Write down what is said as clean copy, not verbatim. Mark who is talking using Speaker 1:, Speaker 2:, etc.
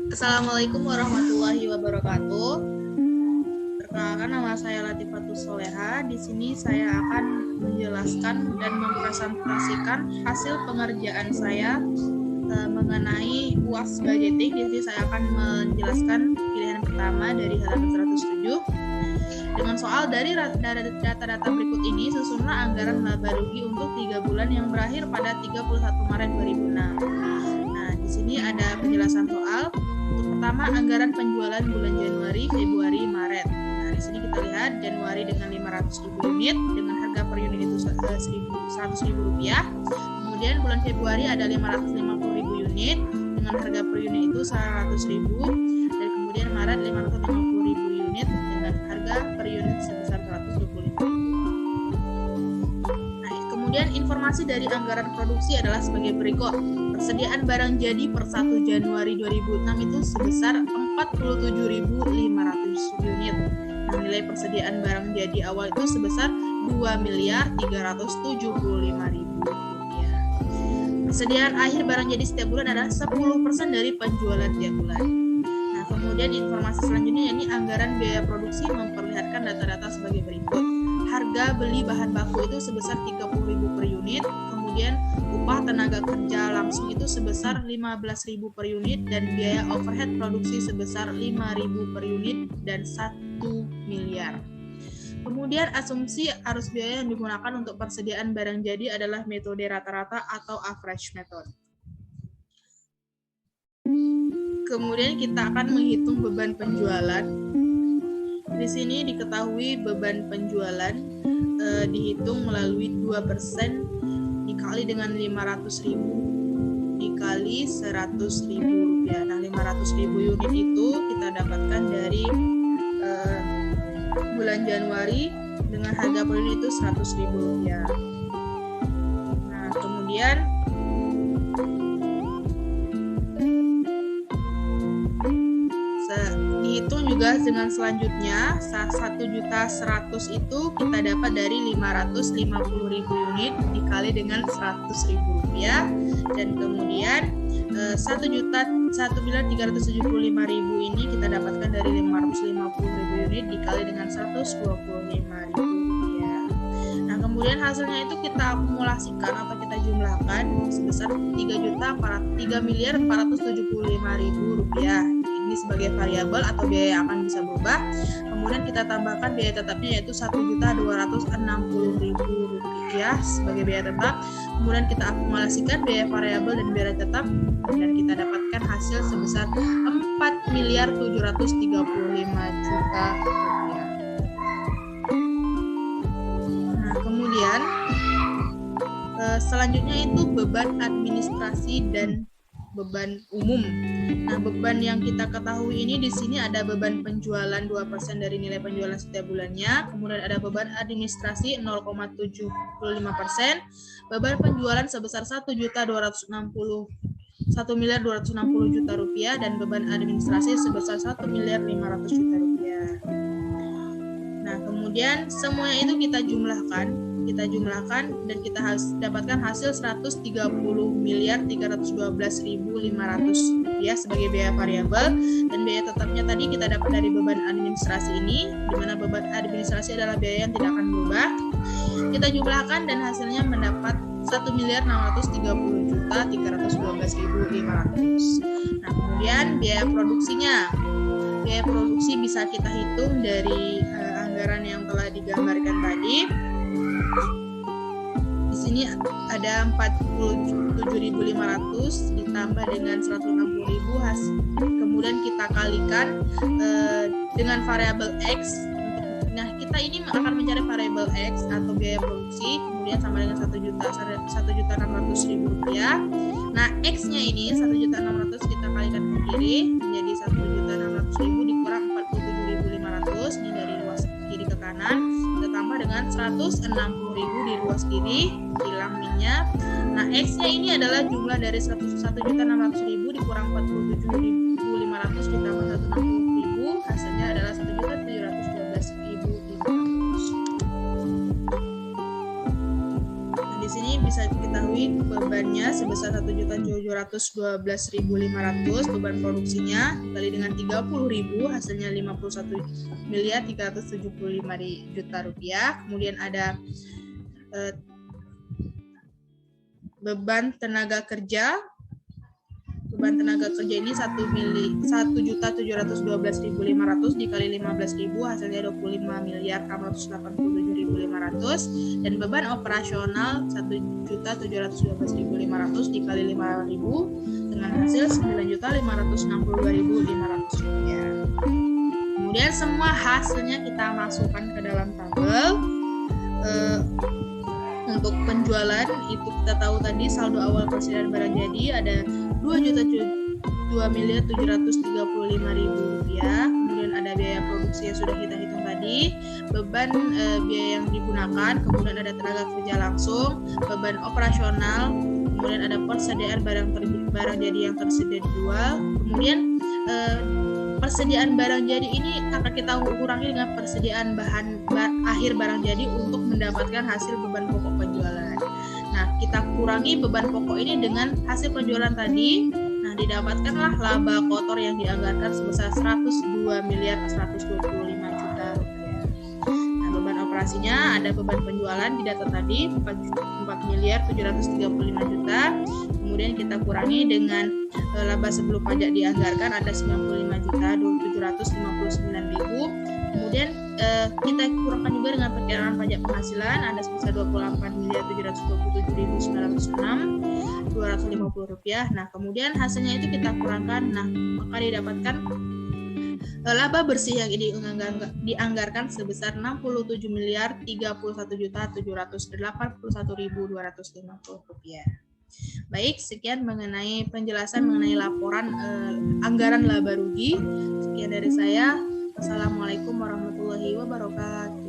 Speaker 1: Assalamualaikum warahmatullahi wabarakatuh. Perkenalkan, nama saya Latifatus Soleha. Di sini saya akan menjelaskan dan mempresentasikan hasil pengerjaan saya mengenai UAS budgeting. Di sini saya akan menjelaskan pilihan pertama dari halaman 107. Dengan soal dari data-data berikut ini, susunlah anggaran laba rugi untuk 3 bulan yang berakhir pada 31 Maret 2006. Nah, di sini ada penjelasan soal. Untuk pertama, anggaran penjualan bulan Januari, Februari, Maret. Nah, di sini kita lihat Januari dengan 500.000 unit dengan harga per unit itu 100.000 rupiah. Kemudian bulan Februari ada 550.000 unit dengan harga per unit itu 100.000, dan kemudian Maret 550.000 unit dengan harga per unit sebesar 125.000. Nah, kemudian informasi dari anggaran produksi adalah sebagai berikut. Persediaan barang jadi per 1 Januari 2006 itu sebesar 47.500 unit. Nah, nilai persediaan barang jadi awal itu sebesar 2.375.000 rupiah. Persediaan akhir barang jadi setiap bulan adalah 10% dari penjualan tiap bulan. Nah, kemudian informasi selanjutnya yakni anggaran biaya produksi memperlihatkan data-data sebagai berikut. Harga beli bahan baku itu sebesar 30.000 per unit. Kemudian upah tenaga kerja langsung itu sebesar 15.000 per unit, dan biaya overhead produksi sebesar 5.000 per unit dan 1 miliar. Kemudian asumsi arus biaya yang digunakan untuk persediaan barang jadi adalah metode rata-rata atau average method. Kemudian kita akan menghitung beban penjualan. Di sini diketahui beban penjualan dihitung melalui 2% dikali dengan 500.000 dikali 100.000 rupiah. Nah, 500.000 unit itu kita dapatkan dari bulan Januari dengan harga per unit itu 100.000 rupiah. Nah, kemudian dihitung juga dengan selanjutnya 1.100.000 itu kita dapat dari 550.000 unit dikali dengan 100.000 rupiah, dan kemudian 1.375.000 ini kita dapatkan dari 550.000 unit dikali dengan 125.000 rupiah. Nah, kemudian hasilnya itu kita akumulasikan atau kita jumlahkan sebesar 3.475.000 rupiah. Ini sebagai variabel atau biaya yang akan bisa berubah. Kemudian kita tambahkan biaya tetapnya yaitu 1.260.000 rupiah sebagai biaya tetap. Kemudian kita akumulasikan biaya variabel dan biaya tetap, dan kita dapatkan hasil sebesar 4.735.000.000 rupiah. Nah, kemudian selanjutnya itu beban administrasi dan beban umum. Nah, beban yang kita ketahui ini di sini ada beban penjualan 2% dari nilai penjualan setiap bulannya, kemudian ada beban administrasi 0,75%, beban penjualan sebesar 1.260.000 rupiah, dan beban administrasi sebesar 1.500.000 rupiah. Nah, kemudian semuanya itu kita jumlahkan dan kita dapatkan hasil 130.312.500 rupiah sebagai biaya variabel, dan biaya tetapnya tadi kita dapat dari beban administrasi ini, di mana beban administrasi adalah biaya yang tidak akan berubah. Kita jumlahkan dan hasilnya mendapat 1.630.312.500. Nah, kemudian biaya produksinya. Biaya produksi bisa kita hitung dari anggaran yang telah digambarkan tadi. Di sini ada 47.500 ditambah dengan 160.000, kemudian kita kalikan dengan variabel X. Nah, kita ini akan mencari variabel X atau biaya produksi, kemudian sama dengan 1.600.000 rupiah. Nah, X-nya ini 1.600.000 kita kalikan ke kiri menjadi 1.600.000 dikurang 47.500, ini dari luas kiri ke kanan, kita tambah dengan 160.000 di luas kiri, hilang minyak. Nah, X-nya ini adalah jumlah dari 1.600.000 dikurang 47.500 ditambah 160.000, hasilnya adalah 1.712.500. Nah, di sini bisa diketahui bebannya sebesar 1.712.500, beban produksinya dikali dengan 30.000 hasilnya 51.375.000.000 rupiah. Kemudian ada beban tenaga kerja. Beban tenaga kerja ini 1.712.500 dikali 15.000 hasilnya 25.687.500, dan beban operasional 1.712.500 dikali 5.000 dengan hasil 9.562.500 rupiah. Kemudian semua hasilnya kita masukkan ke dalam tabel. Untuk penjualan itu kita tahu tadi saldo awal persediaan barang jadi ada 2.735.000 rupiah. Kemudian ada biaya produksi yang sudah kita hitung tadi, beban biaya yang digunakan, kemudian ada tenaga kerja langsung, beban operasional, kemudian ada persediaan barang jadi yang tersedia dijual. Kemudian persediaan barang jadi ini akan kita kurangi dengan persediaan akhir barang jadi untuk mendapatkan hasil beban pokok penjualan. Nah, kita kurangi beban pokok ini dengan hasil penjualan tadi. Nah, didapatkanlah laba kotor yang dianggarkan sebesar 102.125.000.000 rupiah. Nah, beban operasinya ada beban penjualan di data tadi 4.735.000.000. Kemudian kita kurangi dengan laba sebelum pajak dianggarkan ada 95.759.000. Kemudian kita kurangkan juga dengan perkiraan pajak penghasilan ada sebesar 28.727.906.250 rupiah. Nah, kemudian hasilnya itu kita kurangkan. Nah, maka didapatkan laba bersih yang dianggarkan sebesar 67.031.781.250 rupiah. Baik, sekian mengenai penjelasan mengenai laporan anggaran laba rugi. Sekian dari saya. Wassalamualaikum warahmatullahi wabarakatuh.